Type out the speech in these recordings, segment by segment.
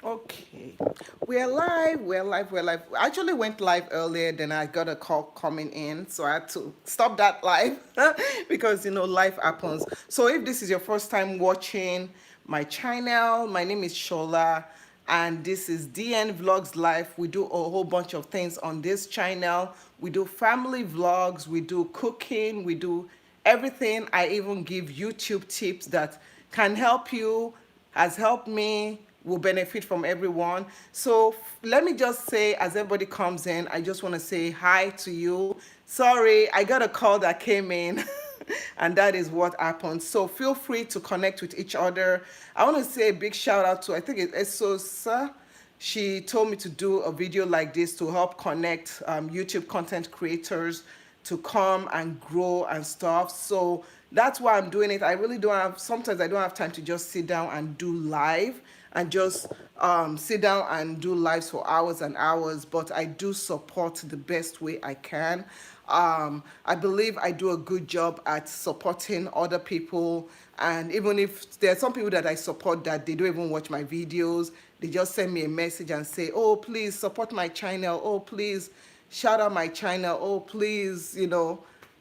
Okay, we're live, we're live, we're live. I actually went live earlier, then I got a call coming in, so I had to stop that live because life happens. So if this is your first time watching my channel, my name is Shola, and this is DNVlogsLife. We do a whole bunch of things on this channel. We do family vlogs, we do cooking, we do everything. I even give YouTube tips that can help you, has helped me, will benefit from everyone. So let me just say, as everybody comes in, I just want to say hi to you. Sorry, I got a call that came in and that is what happened. So feel free to connect with each other. I want to say a big shout out to, I think it's Esosa. She told me to do a video like this to help connect YouTube content creators to come and grow and stuff. So that's why I'm doing it. I really don't have, sometimes I don't have time to just sit down and do live and just sit down and do lives for hours and hours, but I do support the best way I can. I believe I do a good job at supporting other people, and even if there are some people that I support that they don't even watch my videos, they just send me a message and say, oh, please support my channel, oh, please shout out my channel, oh, please,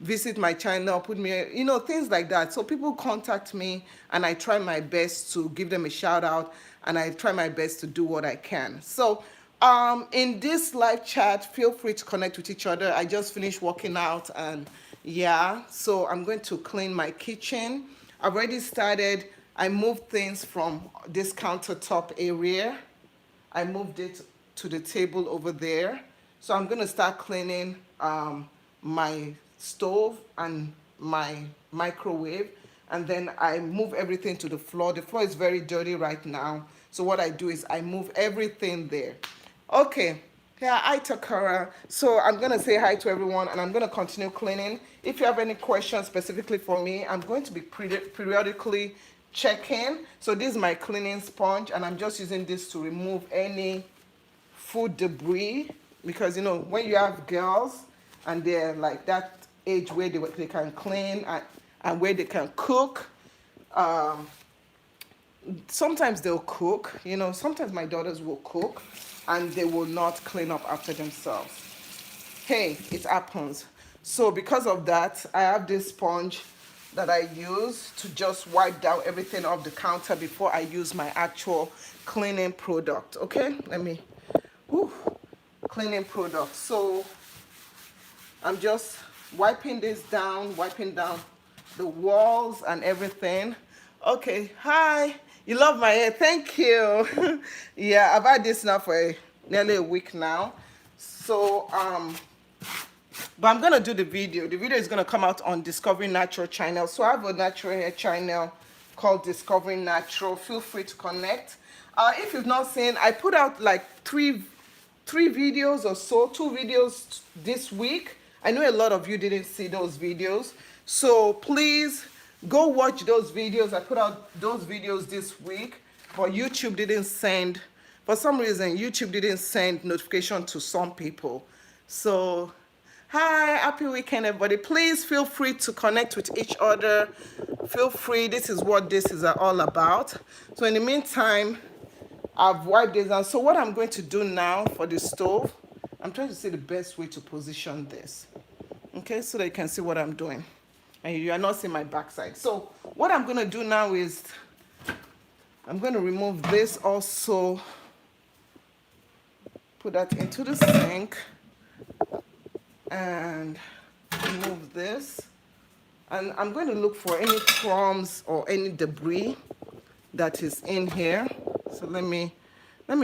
visit my channel, put me, things like that. So people contact me and I try my best to give them a shout out, and I try my best to do what I can. So in this live chat, feel free to connect with each other. I just finished working out, and yeah, so I'm going to clean my kitchen. I've already started. I moved things from this countertop area. I moved it to the table over there. So I'm going to start cleaning my stove and my microwave, and then I move everything to the floor. The floor is very dirty right now. So what I do is I move everything there. Okay, yeah, hi Takara. So I'm going to say hi to everyone and I'm going to continue cleaning. If you have any questions specifically for me, I'm going to be periodically checking. So this is my cleaning sponge and I'm just using this to remove any food debris, because when you have girls and they're like that age where they can clean and where they can cook, sometimes they'll cook, sometimes my daughters will cook and they will not clean up after themselves. Hey, it happens. So because of that, I have this sponge that I use to just wipe down everything off the counter before I use my actual cleaning product. Okay, let me, cleaning product. So I'm just wiping this down, wiping down the walls and everything. Okay, hi. You love my hair, thank you. Yeah, I've had this now for nearly a week now. So, but I'm gonna do the video. The video is gonna come out on Discovering Natural channel. So I have a natural hair channel called Discovering Natural. Feel free to connect. If you've not seen, I put out like three videos or so, 2 videos this week. I know a lot of you didn't see those videos, so please go watch those videos. I put out those videos this week, but YouTube didn't send, for some reason, YouTube didn't send notification to some people. So, hi, happy weekend, everybody. Please feel free to connect with each other. Feel free, this is what this is all about. So in the meantime, I've wiped this down. So what I'm going to do now for the stove, I'm trying to see the best way to position this. Okay, so that you can see what I'm doing. And you are not seeing my backside. So what I'm going to do now is I'm going to remove this also. Put that into the sink. And remove this. And I'm going to look for any crumbs or any debris that is in here. So let me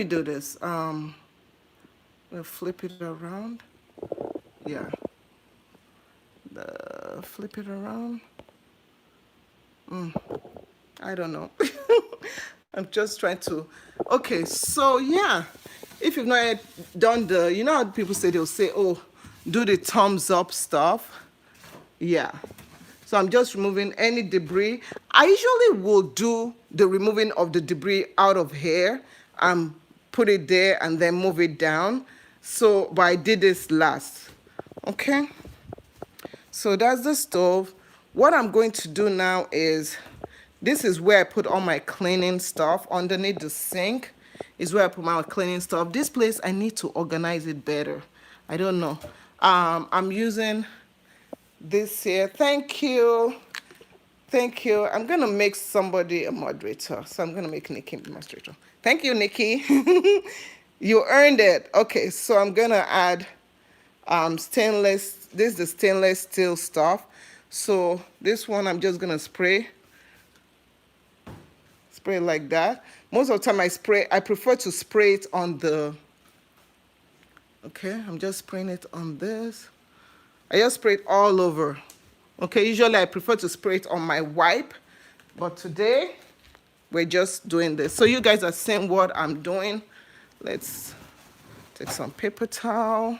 do this. We'll flip it around. Yeah. Flip it around. I don't know. I'm just trying to. Okay, so yeah. If you've not yet done how people say, they'll say, oh, do the thumbs up stuff. Yeah. So I'm just removing any debris. I usually will do the removing of the debris out of here and put it there and then move it down. So, but I did this last. Okay. So that's the stove. What I'm going to do now is, this is where I put all my cleaning stuff underneath the sink. is where I put my cleaning stuff. This place, I need to organize it better. I don't know. I'm using this here. Thank you. Thank you. I'm going to make somebody a moderator. So I'm going to make Nikki a moderator. Thank you, Nikki. You earned it. Okay, so I'm going to add stainless. This is the stainless steel stuff. So this one I'm just going to spray like that. Most of the time I prefer to spray it on the, okay, I'm just spraying it on this. I just spray it all over. Okay, usually I prefer to spray it on my wipe, but today we're just doing this. So you guys are seeing what I'm doing. Let's take some paper towel,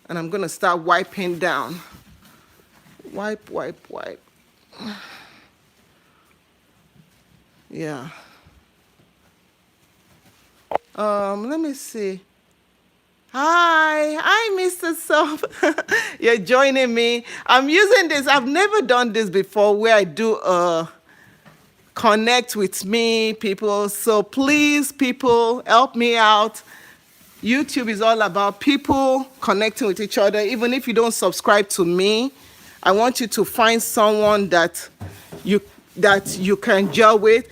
and I'm gonna start wiping down. Wipe, wipe, wipe. Yeah. Let me see. Hi, Mr. Soft. You're joining me. I'm using this. I've never done this before where I do connect with me, people. So please, people, help me out. YouTube is all about people connecting with each other. Even if you don't subscribe to me, I want you to find someone that you can gel with.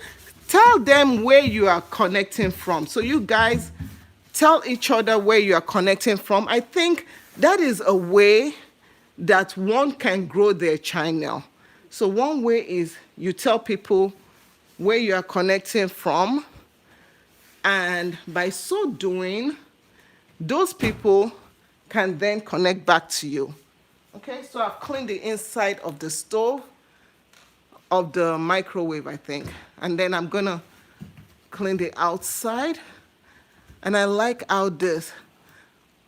Tell them where you are connecting from. So you guys tell each other where you are connecting from. I think that is a way that one can grow their channel. So one way is you tell people where you are connecting from, and by so doing, those people can then connect back to you. Okay, so I've cleaned the inside of the stove, of the microwave, I think. And then I'm gonna clean the outside. And I like how this,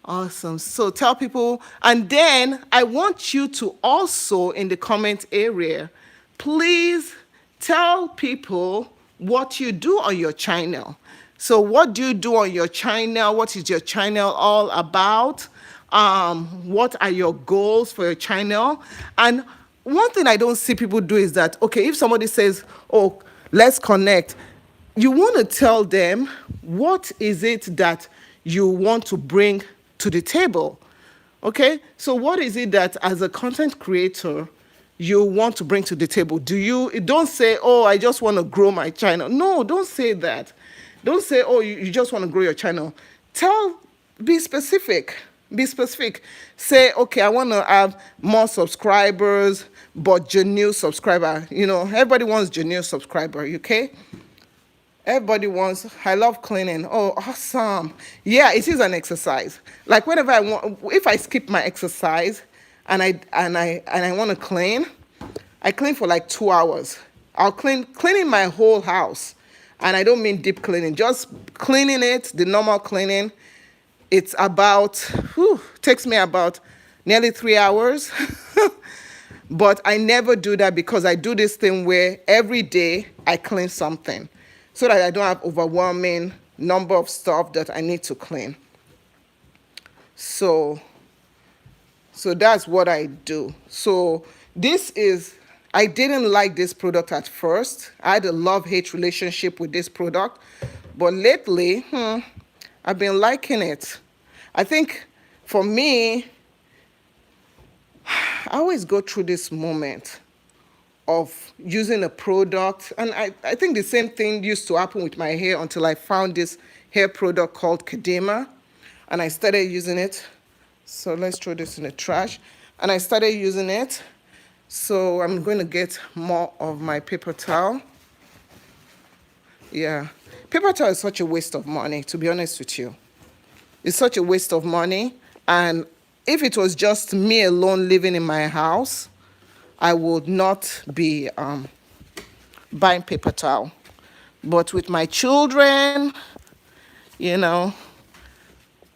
awesome. So tell people, and then I want you to also in the comment area, please tell people what you do on your channel. So what do you do on your channel? What is your channel all about? What are your goals for your channel? And one thing I don't see people do is that, okay, if somebody says, oh, let's connect, you want to tell them what is it that you want to bring to the table. Okay, so what is it that as a content creator you want to bring to the table? Don't say, oh, I just want to grow my channel. No, don't say that. Don't say, oh, you just want to grow your channel. Be specific. Be specific. Say, okay, I want to have more subscribers, but genuine subscriber. You know, everybody wants genuine subscriber, okay? Everybody wants, I love cleaning. Oh, awesome. Yeah, it is an exercise. Like whenever if I skip my exercise and I want to clean, I clean for like 2 hours. I'll cleaning my whole house. And I don't mean deep cleaning, just cleaning it, the normal cleaning. It's takes me about nearly 3 hours. But I never do that because I do this thing where every day I clean something so that I don't have overwhelming number of stuff that I need to clean. So that's what I do. So I didn't like this product at first. I had a love-hate relationship with this product. But lately, I've been liking it. I think for me, I always go through this moment of using a product. And I think the same thing used to happen with my hair until I found this hair product called Kadima. And I started using it. So let's throw this in the trash. And I started using it. So I'm going to get more of my paper towel. Yeah. Paper towel is such a waste of money, to be honest with you. It's such a waste of money. And if it was just me alone living in my house, I would not be buying paper towel. But with my children, you know,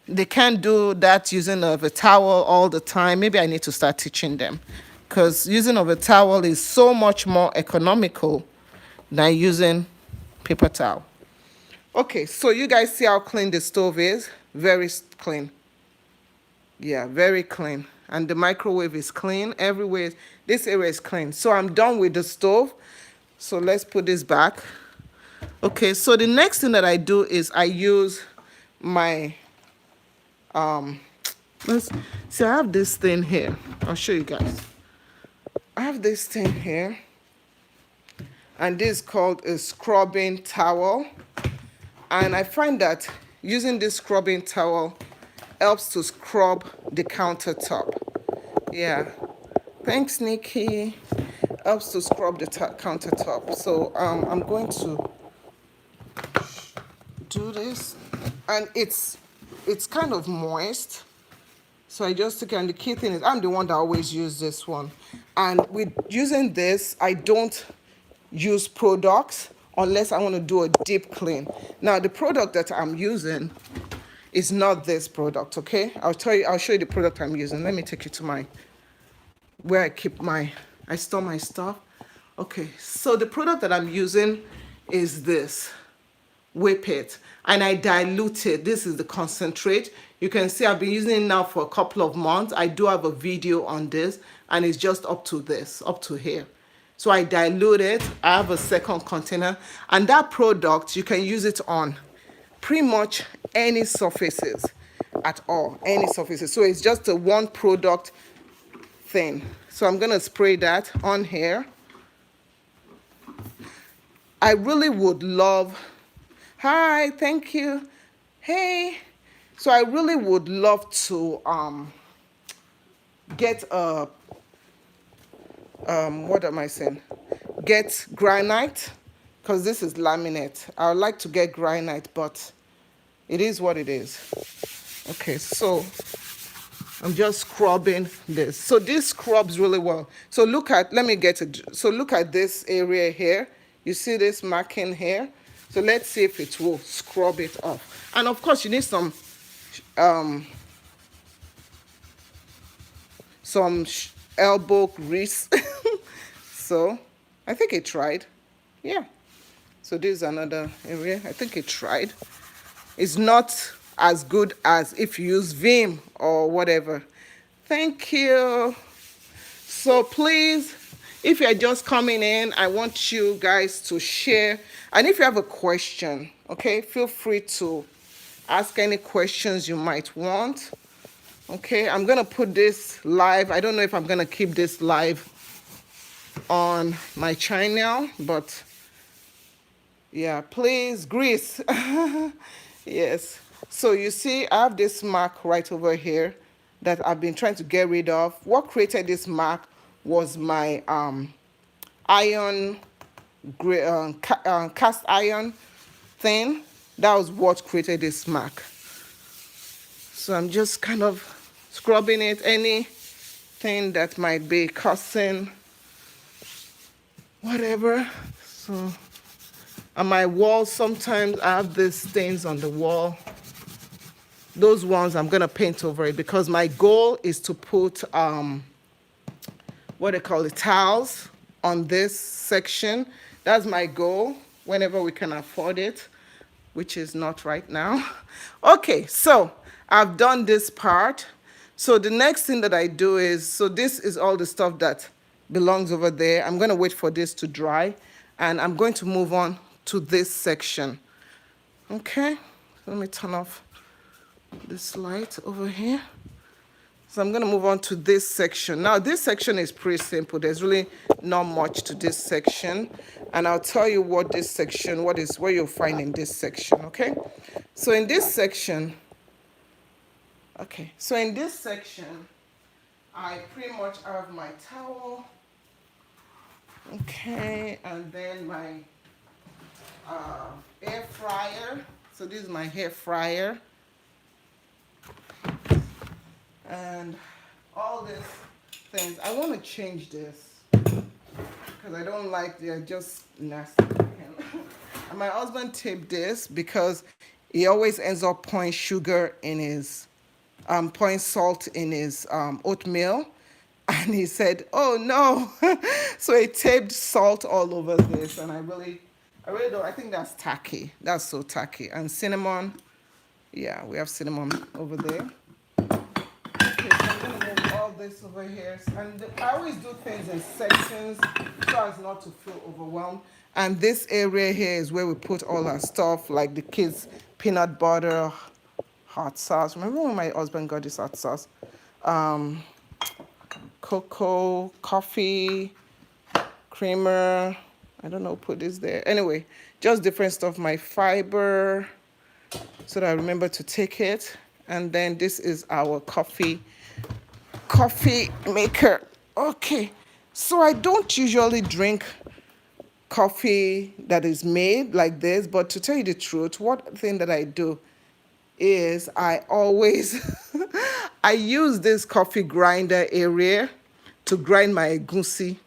they can't do that using of a towel all the time. Maybe I need to start teaching them. Because using of a towel is so much more economical than using paper towel. Okay, so you guys see how clean the stove is? Very clean. Yeah, very clean. And the microwave is clean. Everywhere, this area is clean. So I'm done with the stove. So let's put this back. Okay, so the next thing that I do is I use my let's see, I have this thing here. I'll show you guys. I have this thing here, and this is called a scrubbing towel. And I find that using this scrubbing towel helps to scrub the countertop. Yeah, thanks, Nikki. Helps to scrub the countertop. So I'm going to do this, and it's kind of moist. So I just took it, and the key thing is I'm the one that always use this one. And with using this, I don't use products unless I want to do a deep clean. Now the product that I'm using is not this product, okay? I'll show you the product I'm using. Let me take you to my, where I store my stuff. Okay, so the product that I'm using is this. Whip it, and I dilute it. This is the concentrate. You can see I've been using it now for a couple of months. I do have a video on this, and it's just up to here. So I dilute it. I have a second container, and that product you can use it on pretty much any surfaces at all, any surfaces. So it's just a one product thing. So I'm gonna spray that on here. I really would love, hi, thank you, hey. So I really would love to get a what am I saying, get granite, because this is laminate. I would like to get granite, but it is what it is. Okay, so I'm just scrubbing this. So this scrubs really well. So look at, let me get it. So look at this area here. You see this marking here? So let's see if it will scrub it off. And of course you need some elbow grease. So I think it tried. Yeah. So this is another area. I think it tried. It's not as good as if you use Vim or whatever. Thank you. So please, if you're just coming in, I want you guys to share. And if you have a question, okay, feel free to ask any questions you might want. Okay, I'm gonna put this live. I don't know if I'm gonna keep this live on my channel, but yeah, please, grease. Yes. So you see, I have this mark right over here that I've been trying to get rid of. What created this mark was my cast iron thing. That was what created this mark. So I'm just kind of scrubbing it, anything that might be causing whatever. So on my wall, sometimes I have these stains on the wall. Those ones I'm gonna paint over it, because my goal is to put what they call the tiles on this section. That's my goal whenever we can afford it, which is not right now. Okay, so I've done this part. So the next thing that I do is, so this is all the stuff that belongs over there. I'm gonna wait for this to dry, and I'm going to move on to this section. Okay, let me turn off this light over here. So I'm going to move on to this section. Now this section is pretty simple. There's really not much to this section, and I'll tell you what this section, what you'll find in this section. Okay, so in this section, I pretty much have my towel, okay, and then my air fryer. So this is my hair fryer. And all these things. I want to change this because I don't like, they're just nasty. And my husband taped this because he always ends up pouring sugar in his, pouring salt in his oatmeal. And he said, oh no. So he taped salt all over this. And I really don't, I think that's tacky. That's so tacky. And cinnamon. Yeah, we have cinnamon over there. Okay, so I'm gonna move all this over here, and I always do things in sections so as not to feel overwhelmed. And this area here is where we put all our stuff, like the kids' peanut butter, hot sauce. Remember when my husband got this hot sauce? Cocoa, coffee, creamer. I don't know, put this there. Anyway, just different stuff. My fiber, so that I remember to take it. And then this is our coffee maker. Okay, so I don't usually drink coffee that is made like this, but to tell you the truth, one thing that I do is I always I use this coffee grinder area to grind my egusi.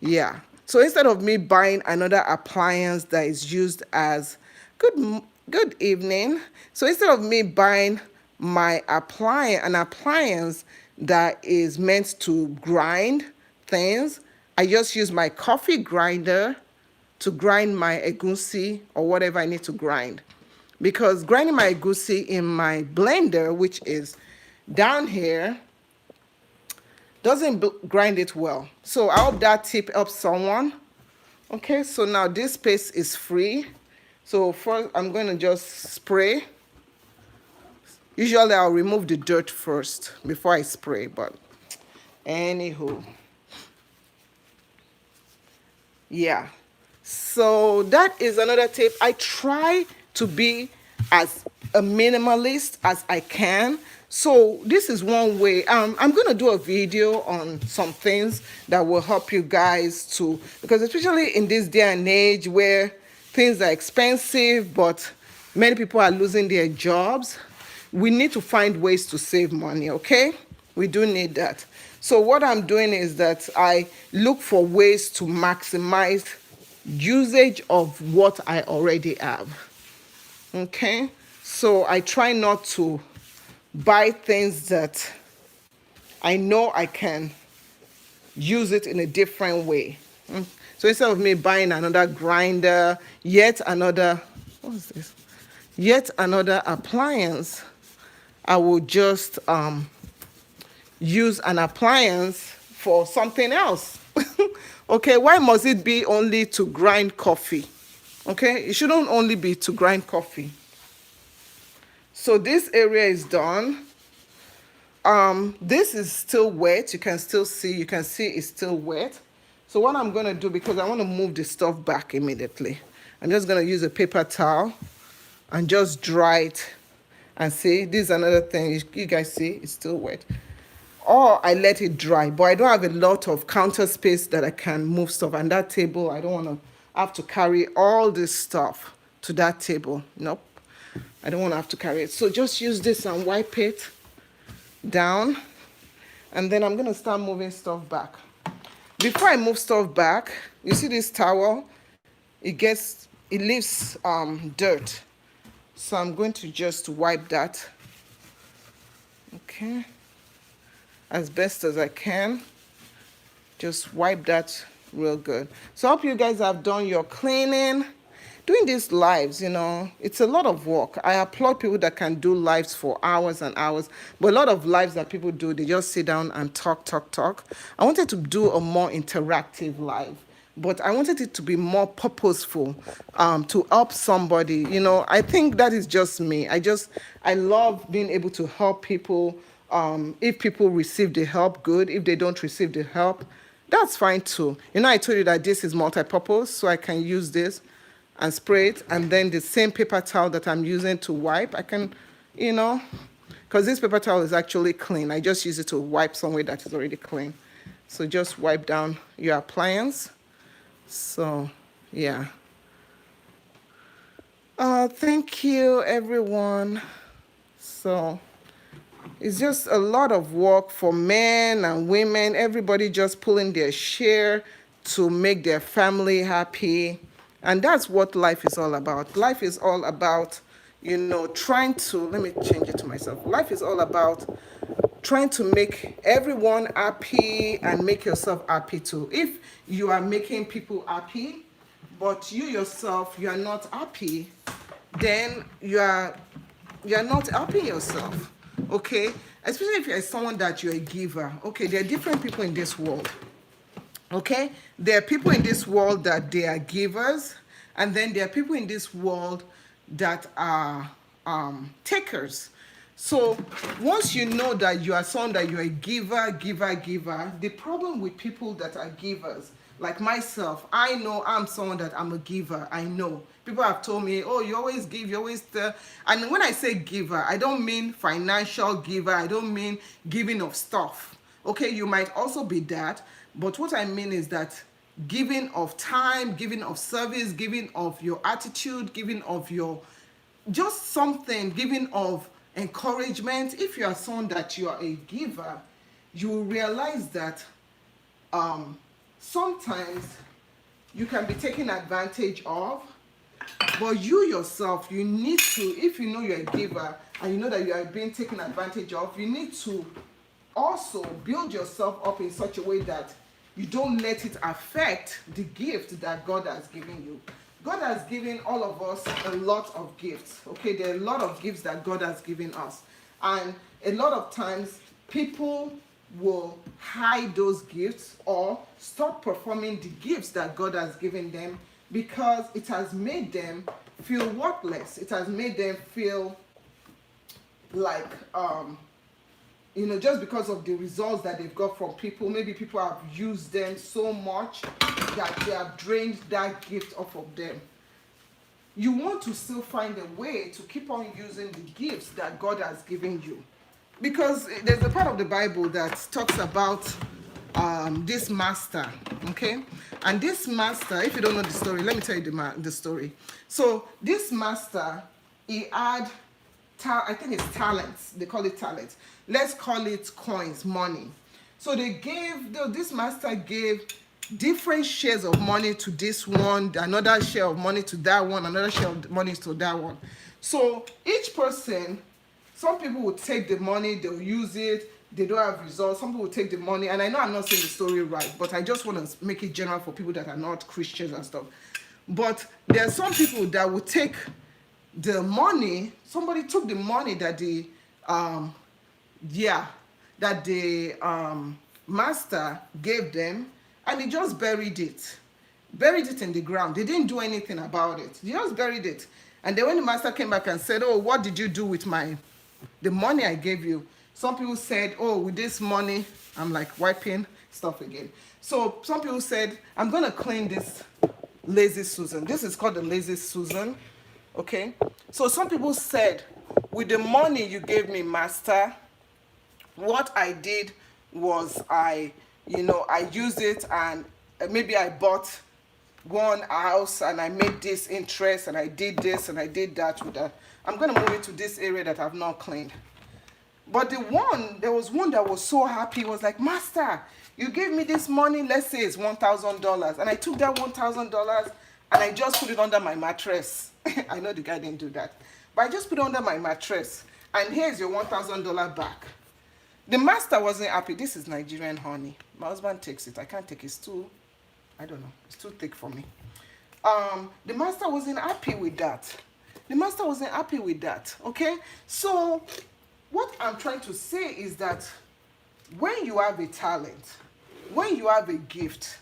Yeah, so instead of me buying another appliance that is used as good evening, so instead of me buying an appliance that is meant to grind things, I just use my coffee grinder to grind my egusi or whatever I need to grind. Because grinding my egusi in my blender, which is down here, doesn't grind it well. So I hope that tip helps someone. Okay, so now this space is free. So first I'm going to just spray. Usually I'll remove the dirt first before I spray, but anywho. Yeah, so that is another tip. I try to be as a minimalist as I can. So this is one way. I'm going to do a video on some things that will help you guys to, because especially in this day and age where things are expensive, but many people are losing their jobs, we need to find ways to save money, okay? We do need that. So what I'm doing is that I look for ways to maximize usage of what I already have. Okay? So I try not to buy things that I know I can use it in a different way. So instead of me buying another grinder, yet another appliance, I will just use an appliance for something else. Okay, why must it be only to grind coffee? Okay, it shouldn't only be to grind coffee. So this area is done. This is still wet. You can see it's still wet. So what I'm going to do, because I want to move the stuff back immediately, I'm just going to use a paper towel and just dry it. And see, this is another thing. You guys see, it's still wet. Or I let it dry, but I don't have a lot of counter space that I can move stuff. And that table, I don't want to have to carry all this stuff to that table. Nope, I don't want to have to carry it. So just use this and wipe it down. And then I'm going to start moving stuff back. Before I move stuff back, you see this towel? It leaves dirt. So I'm going to just wipe that. Okay. As best as I can. Just wipe that real good. So I hope you guys have done your cleaning. Doing these lives, it's a lot of work. I applaud people that can do lives for hours and hours. But a lot of lives that people do, they just sit down and talk. I wanted to do a more interactive live. But I wanted it to be more purposeful, to help somebody. I think that is just me. I love being able to help people. If people receive the help, good. If they don't receive the help, that's fine too. I told you that this is multi-purpose, so I can use this and spray it. And then the same paper towel that I'm using to wipe, I can, because this paper towel is actually clean. I just use it to wipe somewhere that is already clean. So just wipe down your appliance. So, yeah. Thank you, everyone. So, it's just a lot of work for men and women. Everybody just pulling their share to make their family happy. And that's what life is all about. Life is all about, trying to, let me change it to myself. Life is all about trying to make everyone happy and make yourself happy too. If you are making people happy, but you yourself, you are not happy, then you are not helping yourself. Okay? especially if you're someone that you're a giver. Okay, there are different people in this world. Okay, there are people in this world that they are givers, and then there are people in this world that are takers. So once you know that you are someone that you're a giver, the problem with people that are givers, like myself, I know I'm someone that I'm a giver. I know people have told me, oh, you always give, you always and when I say giver, I don't mean financial giver, I don't mean giving of stuff. Okay, you might also be that, but what I mean is that giving of time, giving of service, giving of your attitude, giving of your just something, giving of encouragement. If you are someone that you are a giver, you will realize that sometimes you can be taken advantage of, but you yourself, you need to, if you know you're a giver and you know that you are being taken advantage of, you need to also build yourself up in such a way that you don't let it affect the gift that God has given you. God has given all of us a lot of gifts. Okay, there are a lot of gifts that God has given us. And a lot of times people will hide those gifts or stop performing the gifts that God has given them because it has made them feel worthless. It has made them feel like just because of the results that they've got from people. Maybe people have used them so much that they have drained that gift off of them. You want to still find a way to keep on using the gifts that God has given you. Because there's a part of the Bible that talks about this master, okay? And this master, if you don't know the story, let me tell you the story. So this master, he had, I think it's talents. They call it talents. Let's call it coins, money. So this master gave different shares of money to this one, another share of money to that one, another share of money to that one. So each person, some people will take the money, they'll use it, they don't have results. Some people will take the money, and I know I'm not saying the story right, but I just want to make it general for people that are not Christians and stuff. But there are some people that will take the money. Somebody took the money that the master gave them, and he just buried it in the ground. They didn't do anything about it. They just buried it. And then when the master came back and said, oh, what did you do with the money I gave you? Some people said, oh, with this money, I'm like wiping stuff again. So some people said, I'm going to clean this Lazy Susan. This is called the Lazy Susan. Okay? So some people said, with the money you gave me, master, what I did was I used it, and maybe I bought one house and I made this interest and I did this and I did that with that. I'm going to move it to this area that I've not cleaned. But there was one that was so happy. He was like, master, you gave me this money, let's say it's $1,000. And I took that $1,000 and I just put it under my mattress. I know the guy didn't do that. But I just put it under my mattress. And here's your $1,000 back. The master wasn't happy. This is Nigerian honey. My husband takes it. I can't take it. It's too, I don't know. It's too thick for me. The master wasn't happy with that. The master wasn't happy with that. Okay? So what I'm trying to say is that when you have a talent, when you have a gift,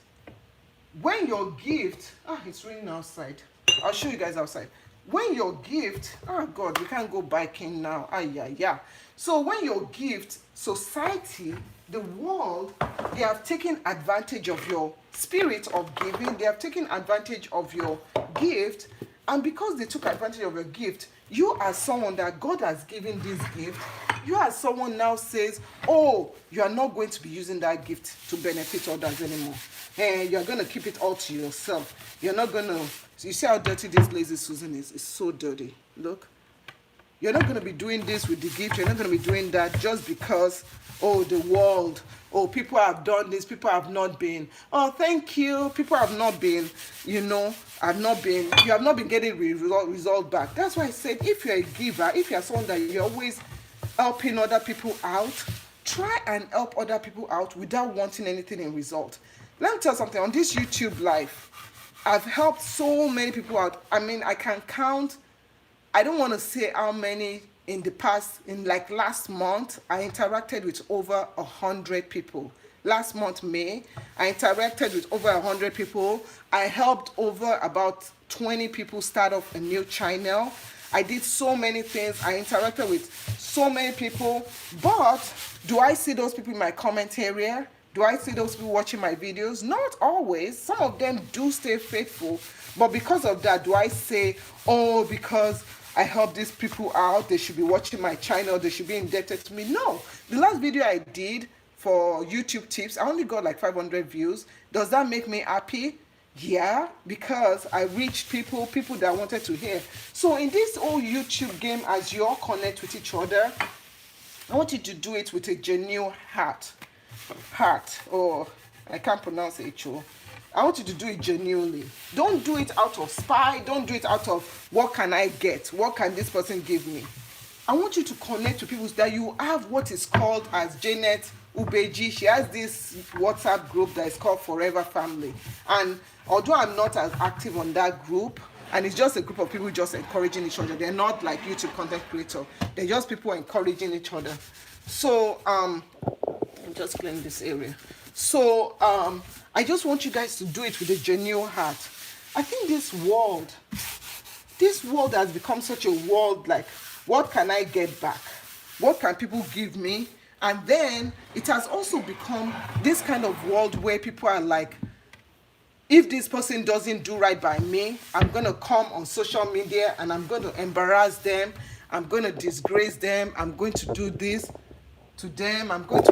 when your gift, it's raining outside. I'll show you guys outside. When your gift, oh God, we can't go biking now. Yeah. So when your gift, society, the world, they have taken advantage of your spirit of giving. They have taken advantage of your gift. And because they took advantage of your gift, you as someone that God has given this gift, you as someone now says, oh, you are not going to be using that gift to benefit others anymore. And you're going to keep it all to yourself. You're not going to, you see how dirty this Lazy Susan is? It's so dirty. Look. You're not going to be doing this with the gift. You're not going to be doing that just because, oh, the world, oh, people have done this, people have not been. Oh, thank you. People have not been, you have not been getting result back. That's why I said, if you're a giver, if you're someone that you're always helping other people out, try and help other people out without wanting anything in result. Let me tell you something. On this YouTube life, I've helped so many people out. I mean, I can count I don't want to say how many in the past, in like last month, I interacted with over 100 people. Last month, May, I interacted with over 100 people. I helped over about 20 people start up a new channel. I did so many things. I interacted with so many people. But do I see those people in my comment area? Do I see those people watching my videos? Not always. Some of them do stay faithful. But because of that, do I say, oh, because I help these people out, they should be watching my channel, they should be indebted to me? No. The last video I did for YouTube tips, I only got like 500 views. Does that make me happy? Yeah, because I reached people that wanted to hear. So in this whole YouTube game, as you all connect with each other, I want you to do it with a genuine heart. Or I can't pronounce it. I want you to do it genuinely. Don't do it out of spite. Don't do it out of what can I get? What can this person give me? I want you to connect to people that you have what is called as Janet Ubeji. She has this WhatsApp group that is called Forever Family. And although I'm not as active on that group, and it's just a group of people just encouraging each other. They're not like YouTube content creator. They're just people encouraging each other. So I'm just cleaning this area. So I just want you guys to do it with a genuine heart. I think this world has become such a world like, what can I get back? What can people give me? And then it has also become this kind of world where people are like, if this person doesn't do right by me, I'm going to come on social media and I'm going to embarrass them. I'm going to disgrace them. I'm going to do this to them. I'm going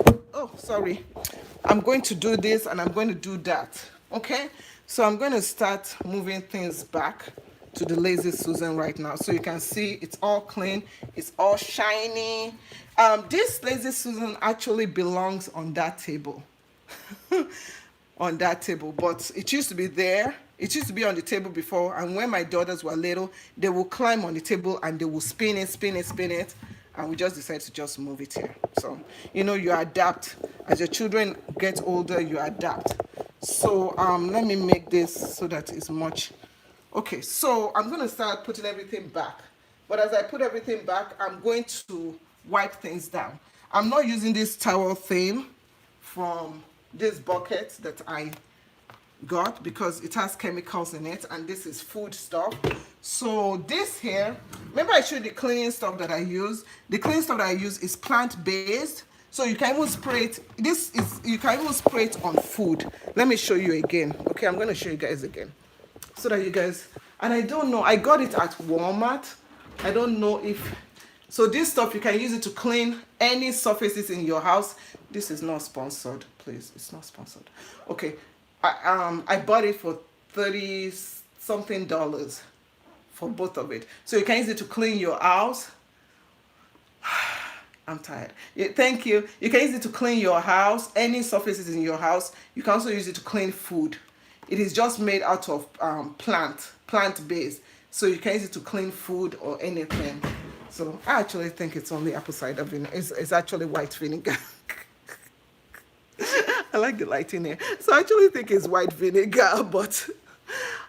to do this and I'm going to do that. Okay? So I'm going to start moving things back to the Lazy Susan right now. So you can see it's all clean. It's all shiny. This Lazy Susan actually belongs on that table. On that table, but it used to be there. It used to be on the table before, and when my daughters were little, they will climb on the table and they will spin it, and we just decided to just move it here. So, you adapt. As your children get older, you adapt. So, let me make this so that it's much. Okay, so I'm going to start putting everything back. But as I put everything back, I'm going to wipe things down. I'm not using this towel thing from this bucket that I got because it has chemicals in it, and this is food stuff. So this here, remember I showed you the cleaning stuff that I use. The cleaning stuff that I use is plant-based, so you can even spray it. You can even spray it on food. Let me show you again. Okay, I'm going to show you guys again so that you guys, and I don't know, I got it at Walmart. I don't know if, so this stuff, you can use it to clean any surfaces in your house. This is not sponsored, please. It's not sponsored. Okay, I bought it for $30-something for both of it. So you can use it to clean your house. I'm tired. Yeah, thank you. You can use it to clean your house, any surfaces in your house. You can also use it to clean food. It is just made out of plant-based. So you can use it to clean food or anything. So I actually think it's only apple cider vinegar. It's actually white vinegar. I like the lighting here. So I actually think it's white vinegar, but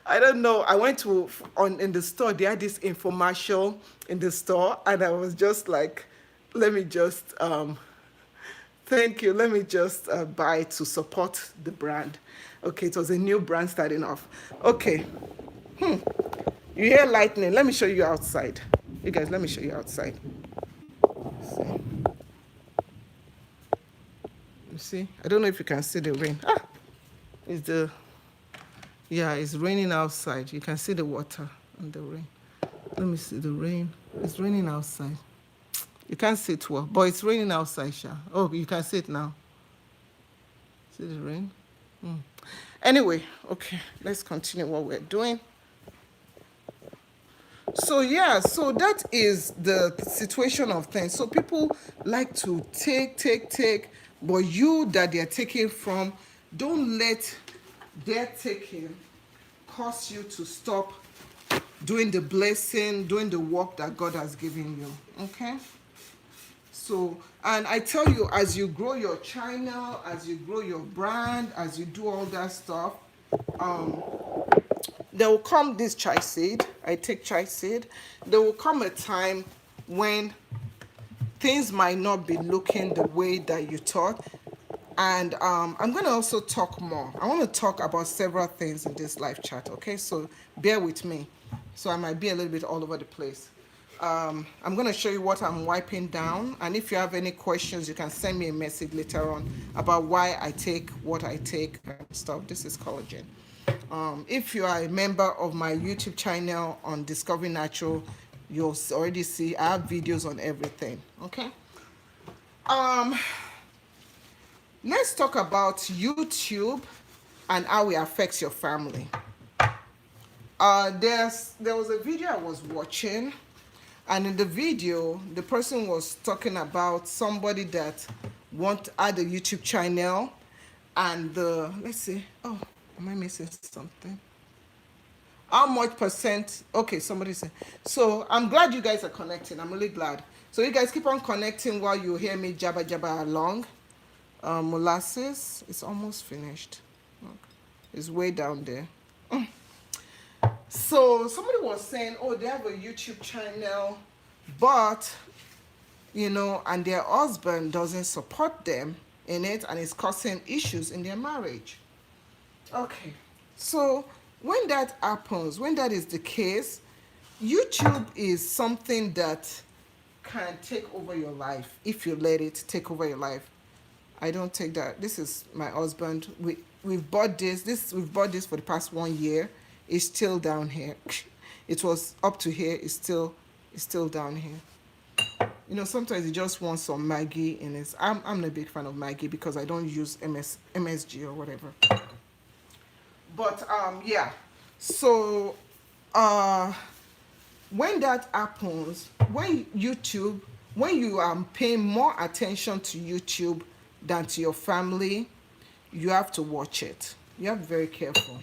I don't know. I went in the store. They had this infomercial in the store, and I was just like, let me just thank you. Let me just buy to support the brand. Okay, it was a new brand starting off. Okay. You hear lightning? Let me show you outside. You guys, let me show you outside. You see? I don't know if you can see the rain. It's raining outside. You can see the water and the rain. Let me see the rain. It's raining outside. You can't see it well, but it's raining outside, Sha. Oh, you can see it now. See the rain? Anyway, okay, let's continue what we're doing. So so that is the situation of things. So people like to take, but you that they're taking from, don't let their taking cause you to stop doing the blessing, doing the work that God has given you. Okay? So, and I tell you, as you grow your channel, as you grow your brand, as you do all that stuff, there will come this chai seed. I take chai seed. There will come a time when things might not be looking the way that you thought. And I'm going to also talk more. I want to talk about several things in this live chat, okay? So bear with me. So I might be a little bit all over the place. I'm going to show you what I'm wiping down. And if you have any questions, you can send me a message later on about why I take what I take and stuff. This is collagen. If you are a member of my YouTube channel on Discovering Natural, you'll already see I have videos on everything, okay? Let's talk about YouTube and how it affects your family. There was a video I was watching, and in the video, the person was talking about somebody that had a YouTube channel, and let's see. Oh, am I missing something? How much percent? Okay, somebody said. So I'm glad you guys are connecting. I'm really glad. So you guys keep on connecting while you hear me jabba jabba along. Molasses is almost finished. Look, it's way down there. So somebody was saying, oh, they have a YouTube channel, but and their husband doesn't support them in it, and it's causing issues in their marriage. Okay, so when that happens, when that is the case, YouTube is something that can take over your life if you let it take over your life. I don't take that. This is my husband. We've bought this. We've bought this for the past 1 year. It's still down here. It was up to here. It's still down here. Sometimes you just want some Maggi in it. I'm not a big fan of Maggi because I don't use MSG or whatever. But yeah. So when that happens, when you paying more attention to YouTube than to your family, you have to watch it. You have to be very careful.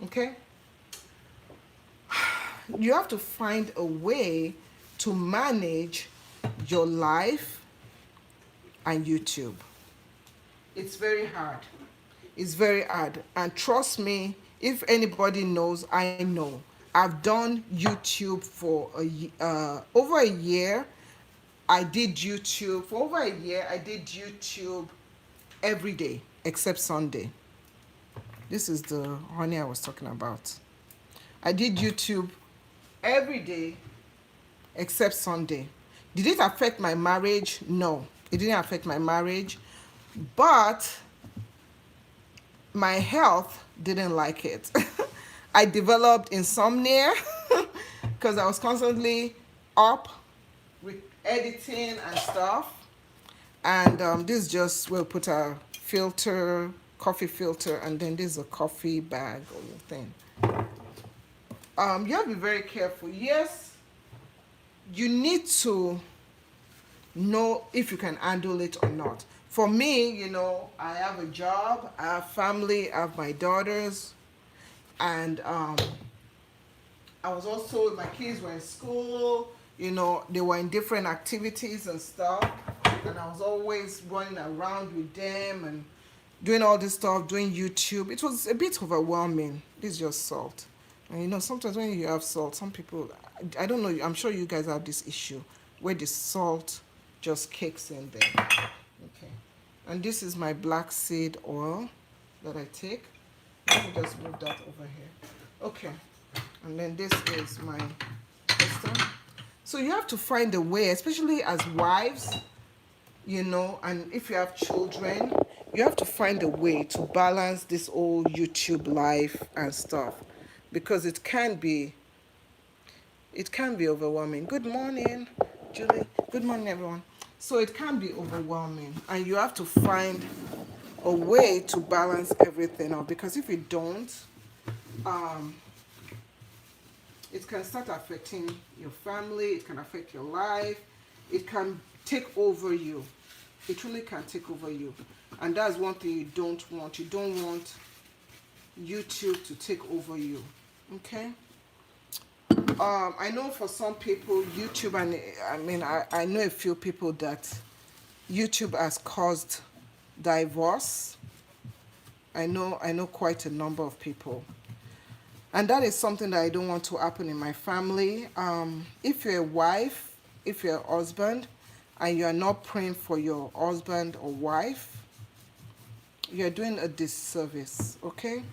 Okay? You have to find a way to manage your life and YouTube. It's very hard. It's very hard. And trust me, if anybody knows, I know. I've done YouTube for over a year. I did YouTube for over a year. I did YouTube every day except Sunday. This is the honey I was talking about. I did YouTube every day except Sunday. Did it affect my marriage? No, it didn't affect my marriage, but my health didn't like it. I developed insomnia because I was constantly up with editing and stuff. And this just, we'll put a filter, coffee filter, and then this is a coffee bag or thing. You have to be very careful. Yes, you need to know if you can handle it or not. For me, I have a job, I have family, I have my daughters, and I was also, my kids were in school, they were in different activities and stuff, and I was always running around with them and doing all this stuff, doing YouTube. It was a bit overwhelming. This is just salt. And sometimes when you have salt, some people, I don't know, I'm sure you guys have this issue where the salt just kicks in there. Okay. And this is my black seed oil that I take. Let me just move that over here. Okay. And then this is my system. So you have to find a way, especially as wives, and if you have children, you have to find a way to balance this whole YouTube life and stuff, because it can be overwhelming. Good morning, Julie. Good morning, everyone. So it can be overwhelming, and you have to find a way to balance everything out, because if you don't, it can start affecting your family, it can affect your life, it can take over you. It really can take over you. And that's one thing you don't want. You don't want YouTube to take over you. Okay? I know for some people, YouTube, and I know a few people that YouTube has caused divorce. I know quite a number of people. And that is something that I don't want to happen in my family. If you're a wife, if you're a husband, and you are not praying for your husband or wife, you're doing a disservice, okay?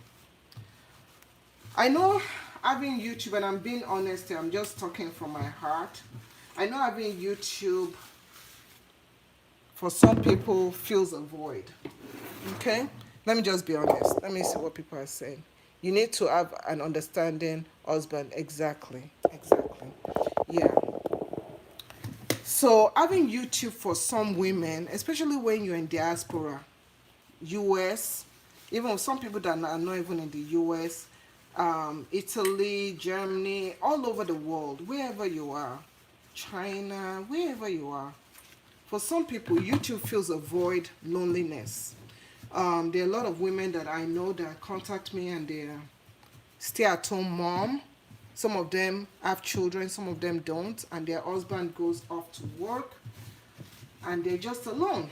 I know having YouTube, and I'm being honest here, I'm just talking from my heart. I know having YouTube, for some people, fills a void, okay? Let me just be honest. Let me see what people are saying. You need to have an understanding husband. Exactly. Exactly. Yeah. So having YouTube for some women, especially when you're in diaspora, US, even some people that are not even in the US, Italy, Germany, all over the world, wherever you are, China, wherever you are. For some people, YouTube fills a void, loneliness. There are a lot of women that I know that contact me and they're stay-at-home mom. Some of them have children, some of them don't, and their husband goes off to work and they're just alone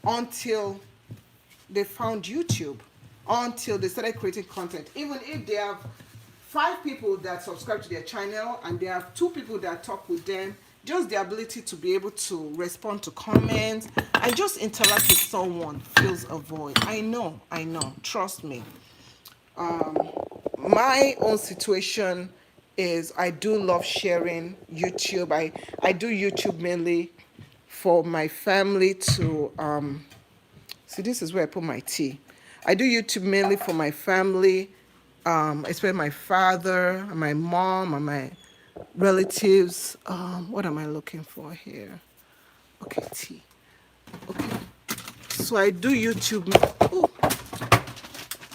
until they found YouTube, until they started creating content. Even if they have 5 people that subscribe to their channel and they have 2 people that talk with them, just the ability to be able to respond to comments and just interact with someone fills a void. I know, trust me. My own situation is I do love sharing YouTube. I do YouTube mainly for my family to see, this is where I put my tea. I do YouTube mainly for my family, especially my father and my mom and my relatives. What am I looking for here? Okay, tea. Okay. So I do YouTube. Ooh.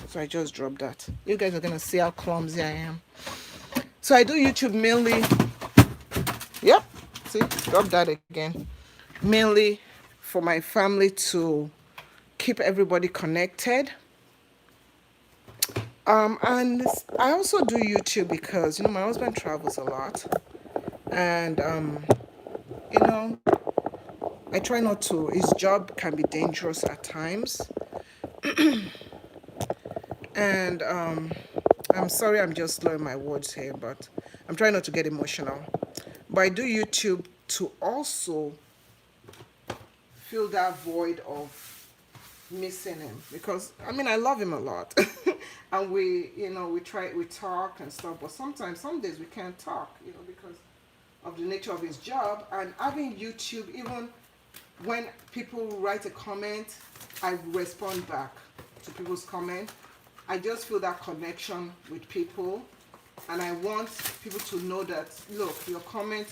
So I just dropped that. You guys are gonna see how clumsy I am. So I do YouTube mainly. Yep. See, drop that again. Mainly for my family to keep everybody connected. And I also do YouTube because my husband travels a lot, and you know I try not to. His job can be dangerous at times, and I'm sorry, I'm just slurring my words here, but I'm trying not to get emotional. But I do YouTube to also fill that void of missing him, because I love him a lot. And we talk and stuff, but sometimes some days we can't talk, because of the nature of his job. And having YouTube, even when people write a comment, I respond back to people's comment. I just feel that connection with people, and I want people to know that, look, your comment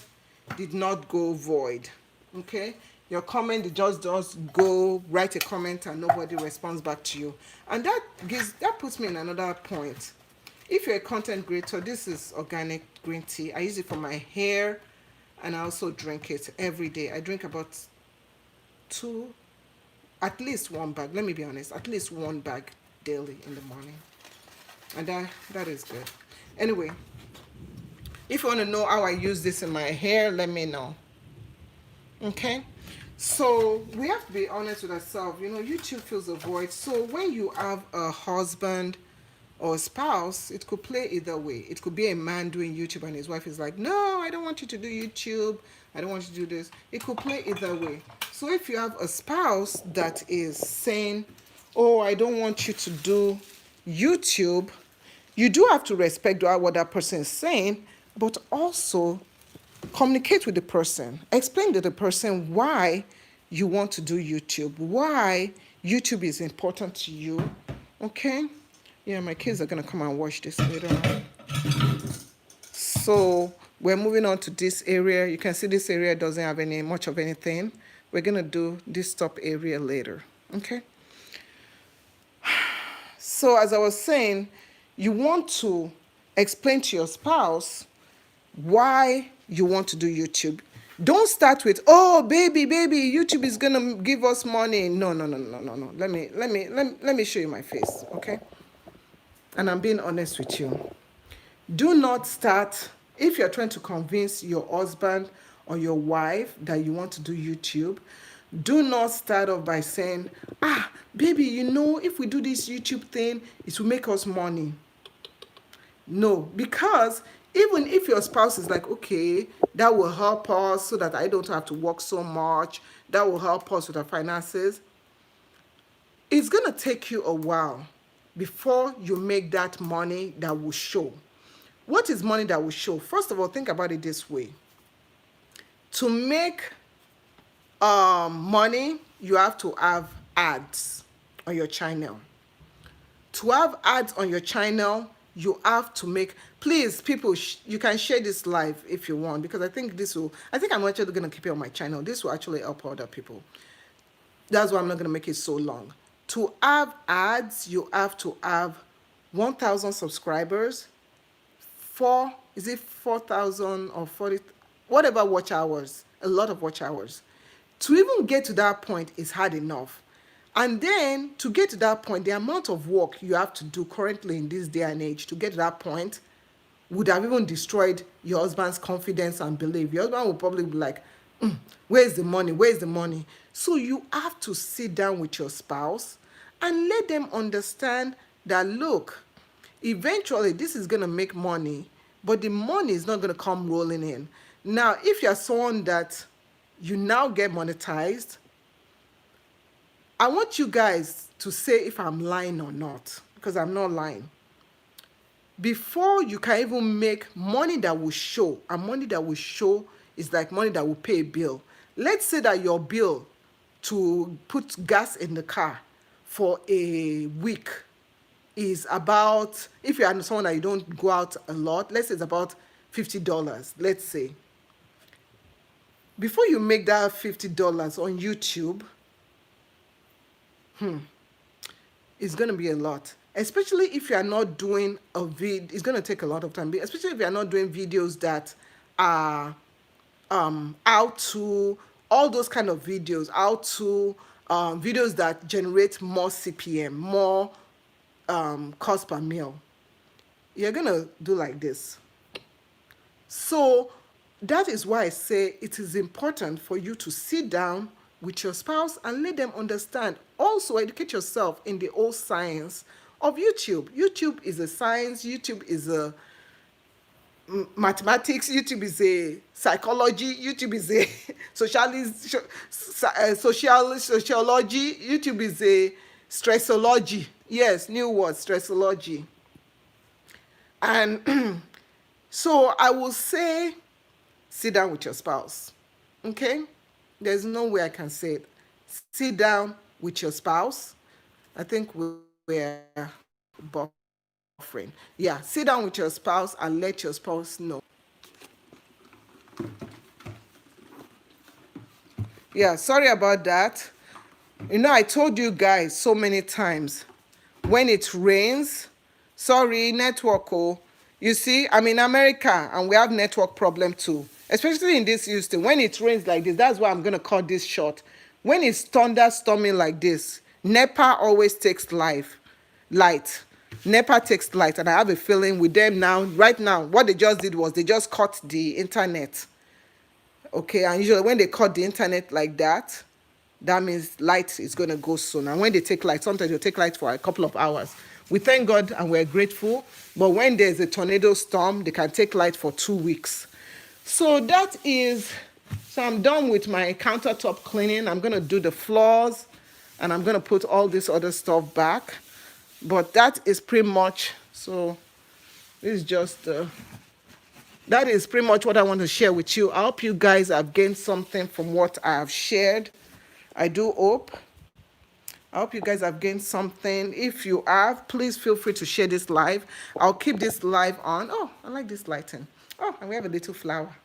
did not go void, okay? Your comment just does go, write a comment and nobody responds back to you. And that puts me in another point. If you're a content creator, this is organic green tea. I use it for my hair, and I also drink it every day. I drink about at least 1 bag. Let me be honest, at least 1 bag daily in the morning. And that is good. Anyway, if you want to know how I use this in my hair, let me know. Okay? So we have to be honest with ourselves. YouTube fills a void. So when you have a husband or a spouse, it could play either way. It could be a man doing YouTube and his wife is like, no, I don't want you to do YouTube. I don't want you to do this. It could play either way. So if you have a spouse that is saying, oh, I don't want you to do YouTube, you do have to respect what that person is saying, but also communicate with the person. Explain to the person why you want to do YouTube, why YouTube is important to you. Okay? Yeah, my kids are going to come and watch this later on. So we're moving on to this area. You can see this area doesn't have much of anything. We're going to do this top area later. Okay? So as I was saying, you want to explain to your spouse why you want to do YouTube. Don't start with, oh, baby, YouTube is gonna give us money. No. Let me show you my face, okay? And I'm being honest with you. Do not start, if you're trying to convince your husband or your wife that you want to do YouTube, do not start off by saying, baby, if we do this YouTube thing, it will make us money. No, because even if your spouse is like, okay, that will help us so that I don't have to work so much, that will help us with our finances, it's going to take you a while before you make that money that will show. What is money that will show? First of all, think about it this way. To make money, you have to have ads on your channel. To have ads on your channel, you have to make, please people, you can share this live if you want, because I think I'm actually going to keep it on my channel. This will actually help other people. That's why I'm not going to make it so long. To have ads, you have to have 1,000 subscribers, is it 4,000 or 40, whatever watch hours, a lot of watch hours. To even get to that point is hard enough. And then to get to that point, the amount of work you have to do currently in this day and age to get to that point would have even destroyed your husband's confidence and belief. Your husband will probably be like, where's the money? Where's the money? So you have to sit down with your spouse and let them understand that, look, eventually this is going to make money, but the money is not going to come rolling in. Now, if you're someone that you now get monetized, I want you guys to say if I'm lying or not, because I'm not lying. Before you can even make money that will show, and money that will show is like money that will pay a bill. Let's say that your bill to put gas in the car for a week is about, if you are someone that you don't go out a lot, let's say it's about $50, let's say. Before you make that $50 on YouTube, it's going to be a lot. Especially if you are not doing a vid, it's going to take a lot of time. Especially if you are not doing videos that are how to, all those kind of videos, how to videos that generate more CPM, more cost per mil. You're going to do like this. So that is why I say it is important for you to sit down with your spouse and let them understand. Also, educate yourself in the whole science of YouTube. YouTube is a science. YouTube is a mathematics. YouTube is a psychology. YouTube is a sociology. YouTube is a stressology. Yes, new word, stressology. And so I will say, sit down with your spouse. Okay? There's no way I can say it. Sit down with your spouse. I think we're buffering. Yeah, sit down with your spouse and let your spouse know. Yeah, sorry about that. You know, I told you guys so many times, when it rains, sorry, network, oh, you see, I'm in America and we have network problem too, especially in this Houston. When it rains like this, that's why I'm going to cut this short. When it's thunderstorming like this, NEPA always takes light. NEPA takes light, and I have a feeling with them now, right now, what they just did was they just cut the internet. Okay, and usually when they cut the internet like that, that means light is going to go soon. And when they take light, sometimes they'll take light for a couple of hours. We thank God and we're grateful. But when there's a tornado storm, they can take light for 2 weeks. So that is, so I'm done with my countertop cleaning. I'm going to do the floors and I'm going to put all this other stuff back. But that is pretty much, so this is just, that is pretty much what I want to share with you. I hope you guys have gained something from what I have shared. I do hope. I hope you guys have gained something. If you have, please feel free to share this live. I'll keep this live on. Oh, I like this lighting. Oh, and we have a little flower.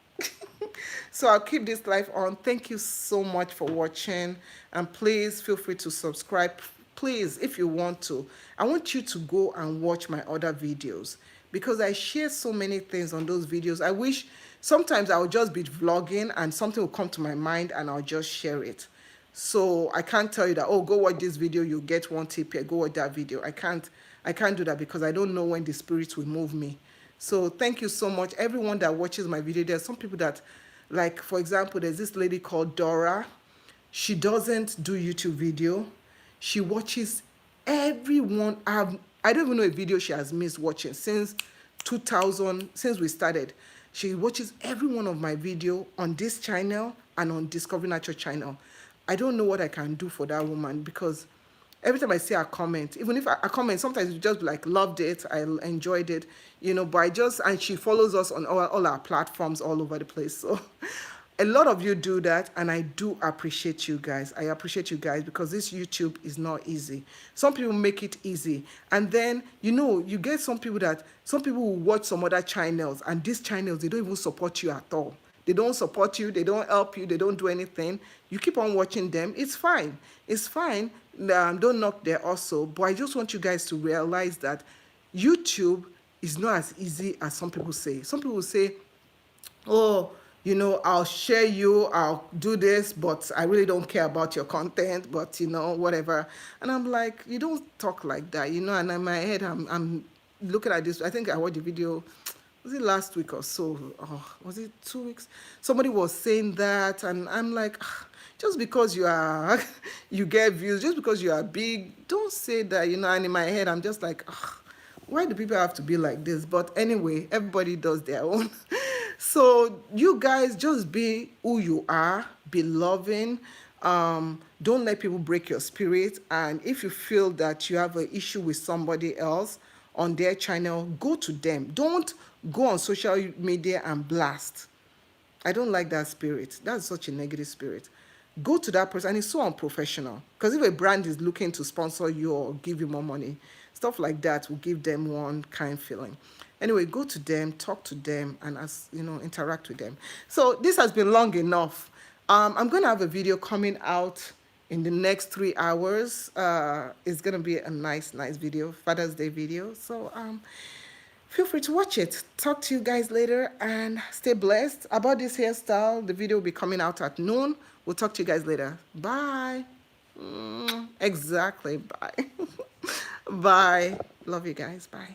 So I'll keep this live on. Thank you so much for watching. And please feel free to subscribe. Please, if you want to. I want you to go and watch my other videos, because I share so many things on those videos. I wish sometimes I would just be vlogging and something will come to my mind and I'll just share it. So I can't tell you that, oh, go watch this video, you'll get 1 tip here, go watch that video. I can't do that, because I don't know when the spirit will move me. So thank you so much, everyone that watches my video. There's some people that, like, for example, there's this lady called Dora. She doesn't do YouTube video. She watches everyone. I don't even know a video she has missed watching since 2000 since we started. She watches every one of my video on this channel and on Discovery Natural channel. I don't know what I can do for that woman, because every time I see her comment, even if I comment, sometimes you just be like, loved it, I enjoyed it, you know, but and she follows us on all our platforms all over the place. So a lot of you do that, and I do appreciate you guys. I appreciate you guys, because this YouTube is not easy. Some people make it easy, and then, you know, you get some people will watch some other channels, and these channels, they don't even support you at all. They don't support you, they don't help you, they don't do anything. You keep on watching them. It's fine. It's fine. Don't knock there also. But I just want you guys to realize that YouTube is not as easy as some people say. Some people say, oh, you know, I'll share you, I'll do this, but I really don't care about your content, but, you know, whatever. And I'm like, you don't talk like that, you know. And in my head, I'm looking at this. I think I watched the video, was it last week or so? Oh, was it 2 weeks? Somebody was saying that, and I'm like, just because you are, you get views, just because you are big, don't say that, you know. And in my head, I'm just like, why do people have to be like this? But anyway, everybody does their own. So you guys just be who you are, be loving. Don't let people break your spirit. And if you feel that you have an issue with somebody else on their channel, go to them. Don't go on social media and blast. I don't like that spirit. That's such a negative spirit. Go to that person, and it's so unprofessional. Because if a brand is looking to sponsor you or give you more money, stuff like that will give them one kind feeling. Anyway, go to them, talk to them, and, as you know, interact with them. So this has been long enough. I'm going to have a video coming out in the next 3 hours. It's going to be a nice video, Father's Day video. So feel free to watch it. Talk to you guys later, and stay blessed. About this hairstyle, the video will be coming out at noon. We'll talk to you guys later. Bye. Exactly. Bye. Bye. Love you guys. Bye.